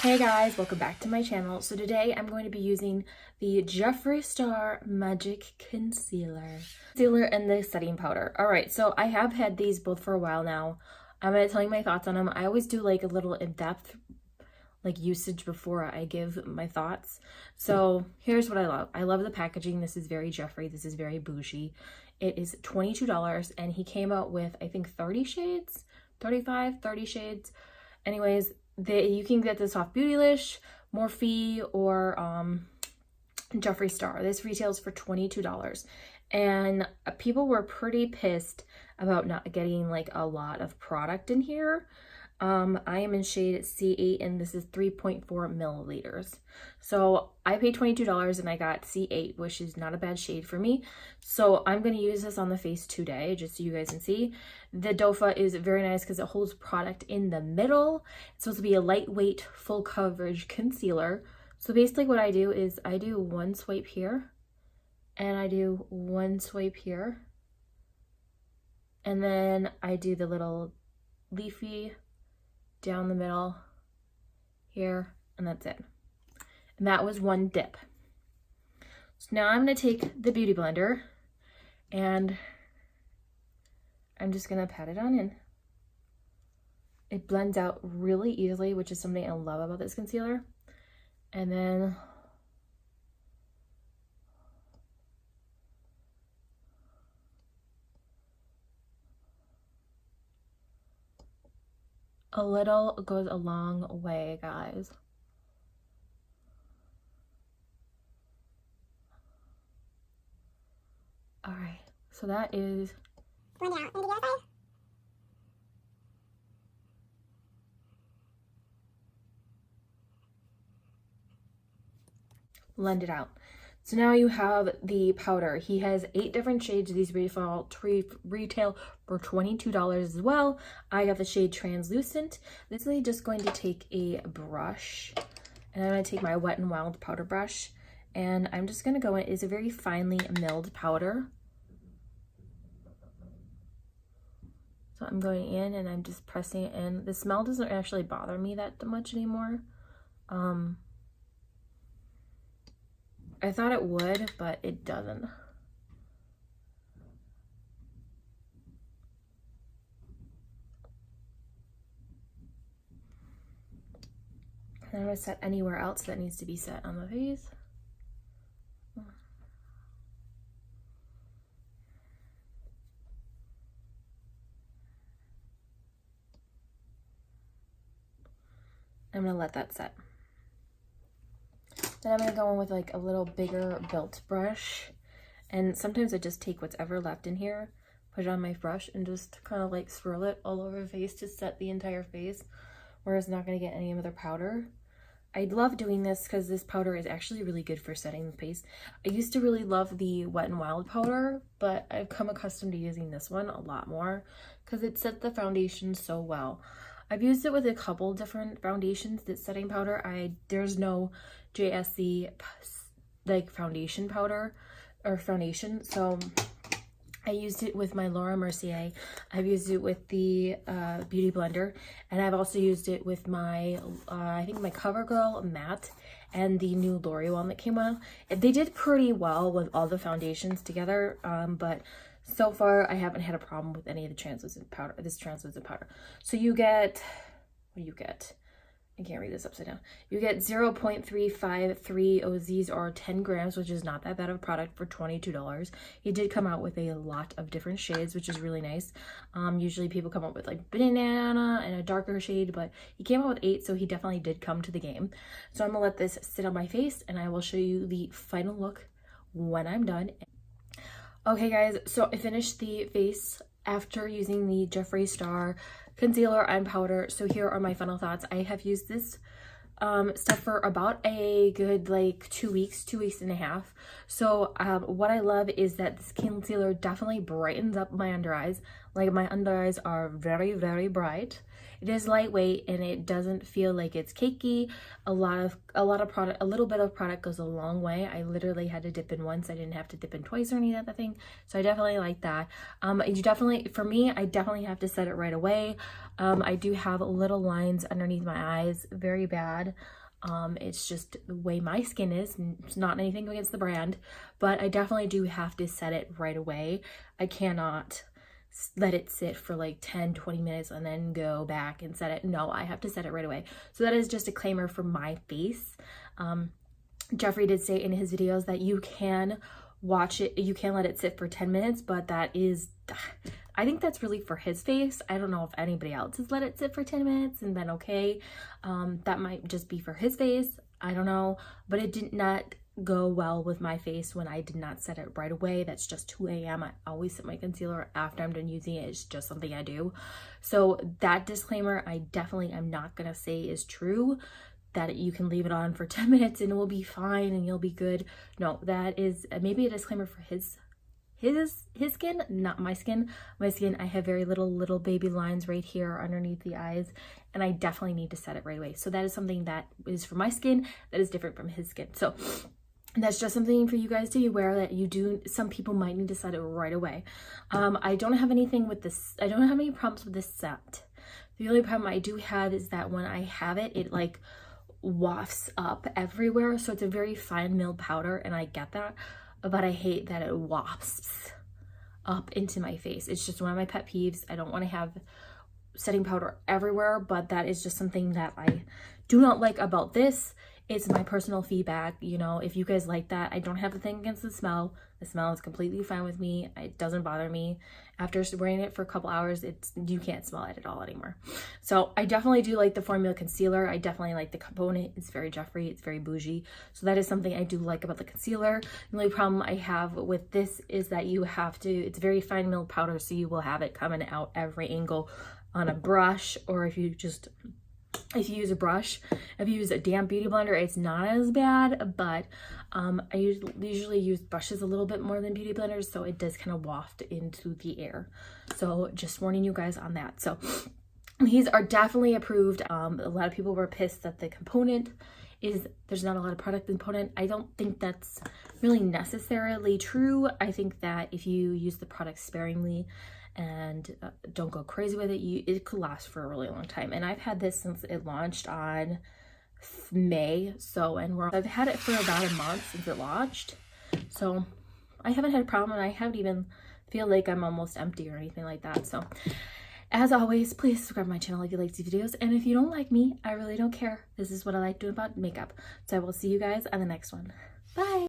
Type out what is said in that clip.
Hey guys, welcome back to my channel. So today I'm going to be using the Jeffree Star Magic Concealer and the setting powder. Alright, so I have had these both for a while now. I'm going to tell you my thoughts on them. I always do like a little in-depth usage before I give my thoughts. So here's what I love. I love the packaging. This is very Jeffree. This is very bougie. It is $22 and he came out with I think 30 shades, 30 shades. Anyways, you can get this off Beautylish, Morphe, or Jeffree Star. This retails for $22. And people were pretty pissed about not getting like a lot of product in here. I am in shade C8 and this is 3.4 milliliters. So I paid $22 and I got C8, which is not a bad shade for me. So I'm going to use this on the face today, just so you guys can see. The dofa is very nice because it holds product in the middle. It's supposed to be a lightweight, full coverage concealer. So basically what I do is I do one swipe here and I do one swipe here. And then I do the little leafy down the middle here, and that's it. And that was one dip. So now I'm going to take the Beauty Blender and I'm just going to pat it on in. It blends out really easily, which is something I love about this concealer. And then a little goes a long way, guys. All right, so that is blend it out. So now you have the powder. He has 8 different shades. These retail for $22 as well. I got the shade Translucent. This is just going to take a brush, and I'm going to take my Wet n Wild powder brush, and I'm just going to go in. It's a very finely milled powder. So I'm going in and I'm just pressing it in. The smell doesn't actually bother me that much anymore. I thought it would, but it doesn't. And I'm going to set anywhere else that needs to be set on the face. I'm going to let that set. Then I'm going to go in with like a little bigger built brush, and sometimes I just take whatever left in here, put it on my brush, and just kind of like swirl it all over the face to set the entire face, where it's not going to get any other powder. I love doing this because this powder is actually really good for setting the face. I used to really love the Wet n Wild powder, but I've come accustomed to using this one a lot more because it sets the foundation so well. I've used it with a couple different foundations, this setting powder. There's no JSC like foundation powder or foundation, so I used it with my Laura Mercier. I've used it with the Beauty Blender, and I've also used it with my I think my CoverGirl matte and the new L'Oreal one that came out. They did pretty well with all the foundations together, but so far I haven't had a problem with any of the translucent powder, this translucent powder. So you get, what do you get? I can't read this upside down. You get 0.353 OZs or 10 grams, which is not that bad of a product for $22. He did come out with a lot of different shades, which is really nice. Usually people come up with like banana and a darker shade, but he came out with 8, so he definitely did come to the game. So I'm gonna let this sit on my face and I will show you the final look when I'm done. Okay guys, so I finished the face after using the Jeffree Star concealer and powder. So here are my final thoughts. I have used this stuff for about a good like 2 weeks and a half. So what I love is that this concealer definitely brightens up my under eyes, Like my under eyes are very, very bright. It is lightweight and it doesn't feel like it's cakey. A little bit of product goes a long way. I literally had to dip in once. I didn't have to dip in twice or any other thing. So I definitely like that. For me, I definitely have to set it right away. I do have little lines underneath my eyes, very bad. It's just the way my skin is. It's not anything against the brand, but I definitely do have to set it right away. I cannot let it sit for like 10-20 minutes and then go back and set it. No, I have to set it right away. So that is just a disclaimer for my face. Jeffree did say in his videos that you can watch it, you can let it sit for 10 minutes, but that is, I think that's really for his face. I don't know if anybody else has let it sit for 10 minutes and then okay. That might just be for his face. I don't know, but it did not go well with my face when I did not set it right away. That's just 2 a.m. I always set my concealer after I'm done using it. It's just something I do. So that disclaimer, I definitely am not gonna say is true, that you can leave it on for 10 minutes and it will be fine and you'll be good. No, that is maybe a disclaimer for his skin, not my skin. My skin, I have very little baby lines right here underneath the eyes, and I definitely need to set it right away. So that is something that is for my skin that is different from his skin. So that's just something for you guys to be aware that you do. Some people might need to set it right away. I don't have anything with this. I don't have any problems with this scent. The only problem I do have is that when I have it, it like wafts up everywhere. So it's a very fine milled powder, and I get that, but I hate that it wafts up into my face. It's just one of my pet peeves. I don't want to have setting powder everywhere, but that is just something that I do not like about this. It's my personal feedback, you know, if you guys like that. I don't have a thing against the smell. The smell is completely fine with me. It doesn't bother me. After wearing it for a couple hours, you can't smell it at all anymore. So I definitely do like the formula concealer. I definitely like the component. It's very Jeffree. It's very bougie. So that is something I do like about the concealer. The only problem I have with this is that you have to, it's very fine milled powder, so you will have it coming out every angle on a brush, or if you use a brush. If you use a damp beauty blender, it's not as bad, but I usually use brushes a little bit more than beauty blenders, so it does kind of waft into the air. So just warning you guys on that. So these are definitely approved. A lot of people were pissed that the component there's not a lot of product component. I don't think that's really necessarily true. I think that if you use the product sparingly and don't go crazy with it, it could last for a really long time. And I've had this since it launched on May. So, I've had it for about a month since it launched. So I haven't had a problem, and I haven't even feel like I'm almost empty or anything like that. So as always, please subscribe to my channel if you like these videos. And if you don't like me, I really don't care. This is what I like doing about makeup. So I will see you guys on the next one. Bye.